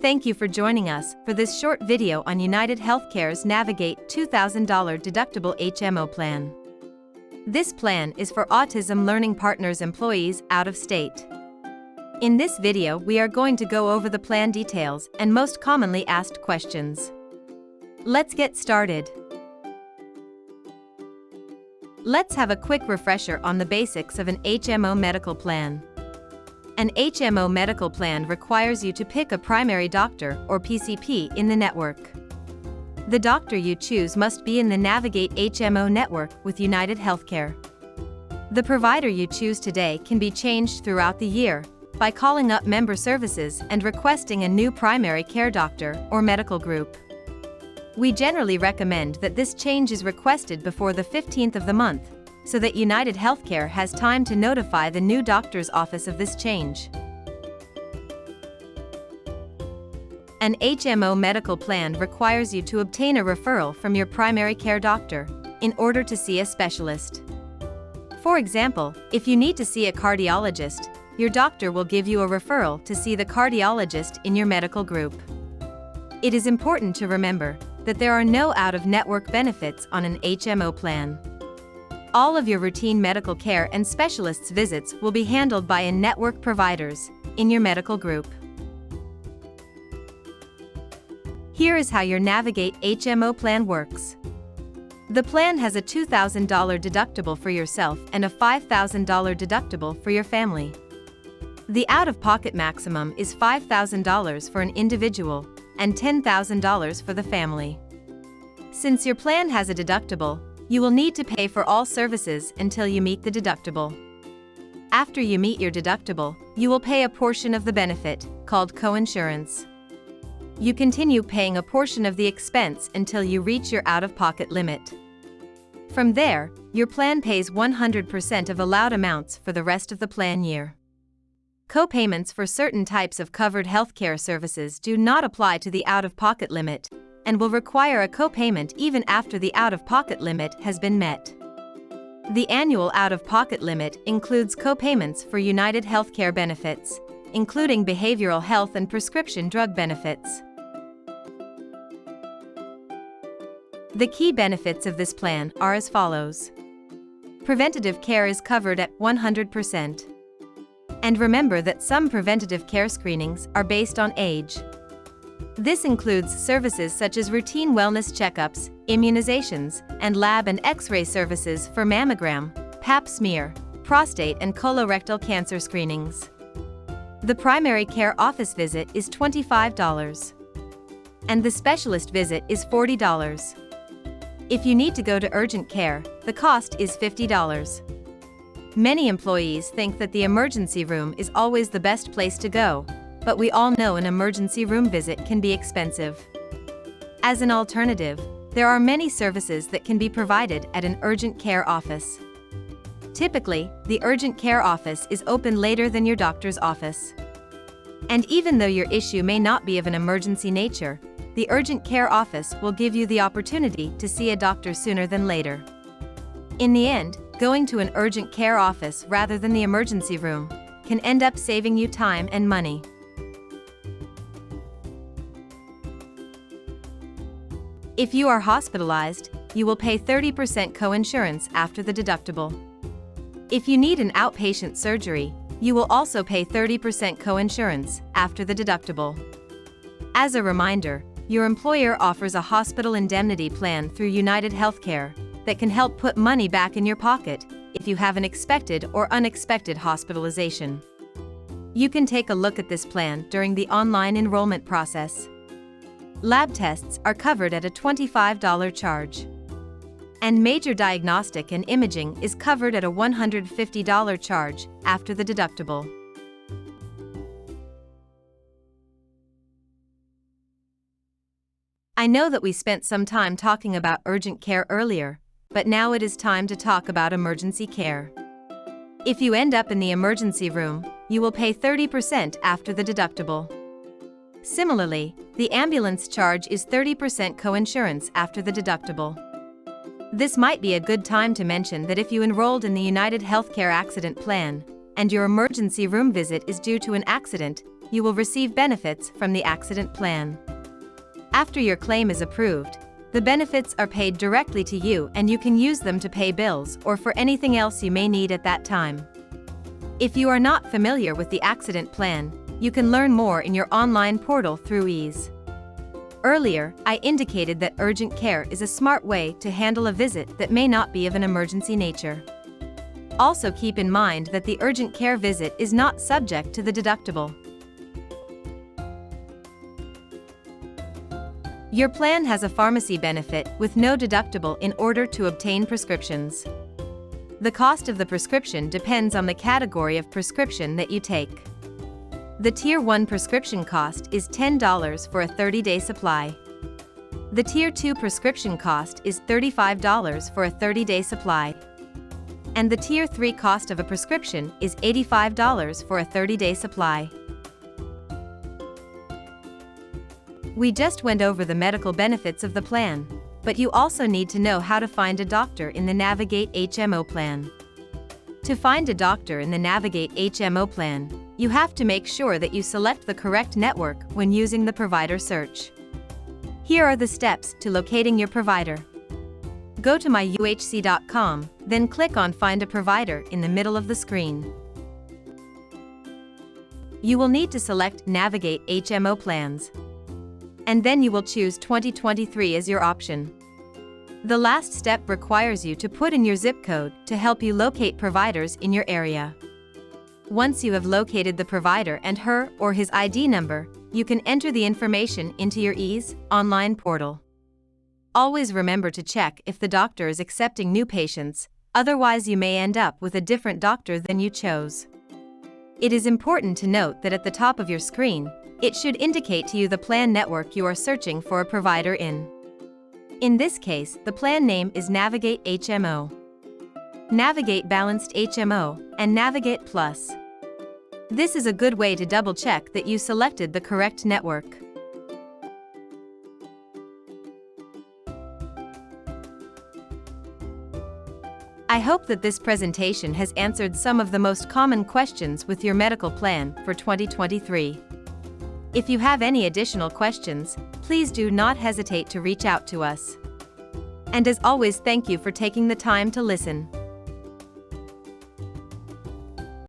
Thank you for joining us for this short video on United Healthcare's Navigate $2,000 deductible HMO plan. This plan is for Autism Learning Partners employees out of state. In this video, we are going to go over the plan details and most commonly asked questions. Let's get started. Let's have a quick refresher on the basics of an HMO medical plan. An HMO medical plan requires you to pick a primary doctor or PCP in the network. The doctor you choose must be in the Navigate HMO network with United Healthcare. The provider you choose today can be changed throughout the year by calling up member services and requesting a new primary care doctor or medical group. We generally recommend that this change is requested before the 15th of the month, so that United Healthcare has time to notify the new doctor's office of this change. An HMO medical plan requires you to obtain a referral from your primary care doctor in order to see a specialist. For example, if you need to see a cardiologist, your doctor will give you a referral to see the cardiologist in your medical group. It is important to remember that there are no out-of-network benefits on an HMO plan. All of your routine medical care and specialists' visits will be handled by in-network providers in your medical group. Here is how your Navigate HMO plan works. The plan has a $2,000 deductible for yourself and a $5,000 deductible for your family. The out-of-pocket maximum is $5,000 for an individual and $10,000 for the family. Since your plan has a deductible, you will need to pay for all services until you meet the deductible. After you meet your deductible, you will pay a portion of the benefit, called coinsurance. You continue paying a portion of the expense until you reach your out-of-pocket limit. From there, your plan pays 100% of allowed amounts for the rest of the plan year. Co-payments for certain types of covered healthcare services do not apply to the out-of-pocket limit, and will require a co-payment even after the out-of-pocket limit has been met. The annual out-of-pocket limit includes co-payments for United Healthcare benefits, including behavioral health and prescription drug benefits. The key benefits of this plan are as follows. Preventative care is covered at 100%. And remember that some preventative care screenings are based on age. This includes services such as routine wellness checkups, immunizations, and lab and X-ray services for mammogram, pap smear, prostate and colorectal cancer screenings. The primary care office visit is $25, and the specialist visit is $40. If you need to go to urgent care, the cost is $50. Many employees think that the emergency room is always the best place to go, but we all know an emergency room visit can be expensive. As an alternative, there are many services that can be provided at an urgent care office. Typically, the urgent care office is open later than your doctor's office. And even though your issue may not be of an emergency nature, the urgent care office will give you the opportunity to see a doctor sooner than later. In the end, going to an urgent care office rather than the emergency room can end up saving you time and money. If you are hospitalized, you will pay 30% coinsurance after the deductible. If you need an outpatient surgery, you will also pay 30% coinsurance after the deductible. As a reminder, your employer offers a hospital indemnity plan through United Healthcare that can help put money back in your pocket if you have an expected or unexpected hospitalization. You can take a look at this plan during the online enrollment process. Lab tests are covered at a $25 charge. And major diagnostic and imaging is covered at a $150 charge after the deductible. I know that we spent some time talking about urgent care earlier, but now it is time to talk about emergency care. If you end up in the emergency room, you will pay 30% after the deductible. Similarly, the ambulance charge is 30% coinsurance after the deductible. This might be a good time to mention that if you enrolled in the United Healthcare Accident Plan, and your emergency room visit is due to an accident, you will receive benefits from the accident plan. After your claim is approved, the benefits are paid directly to you and you can use them to pay bills or for anything else you may need at that time. If you are not familiar with the accident plan, you can learn more in your online portal through ease. Earlier, I indicated that urgent care is a smart way to handle a visit that may not be of an emergency nature. Also keep in mind that the urgent care visit is not subject to the deductible. Your plan has a pharmacy benefit with no deductible in order to obtain prescriptions. The cost of the prescription depends on the category of prescription that you take. The Tier 1 prescription cost is $10 for a 30-day supply. The Tier 2 prescription cost is $35 for a 30-day supply. And the Tier 3 cost of a prescription is $85 for a 30-day supply. We just went over the medical benefits of the plan, but you also need to know how to find a doctor in the Navigate HMO plan. To find a doctor in the Navigate HMO plan, you have to make sure that you select the correct network when using the provider search. Here are the steps to locating your provider. Go to myuhc.com, then click on Find a Provider in the middle of the screen. You will need to select Navigate HMO plans, and then you will choose 2023 as your option. The last step requires you to put in your zip code to help you locate providers in your area. Once you have located the provider and her or his ID number, you can enter the information into your ease online portal. Always remember to check if the doctor is accepting new patients, otherwise you may end up with a different doctor than you chose. It is important to note that at the top of your screen, it should indicate to you the plan network you are searching for a provider in. In this case, the plan name is Navigate HMO, Navigate Balanced HMO, and Navigate Plus. This is a good way to double-check that you selected the correct network. I hope that this presentation has answered some of the most common questions with your medical plan for 2023. If you have any additional questions, please do not hesitate to reach out to us. And as always, thank you for taking the time to listen.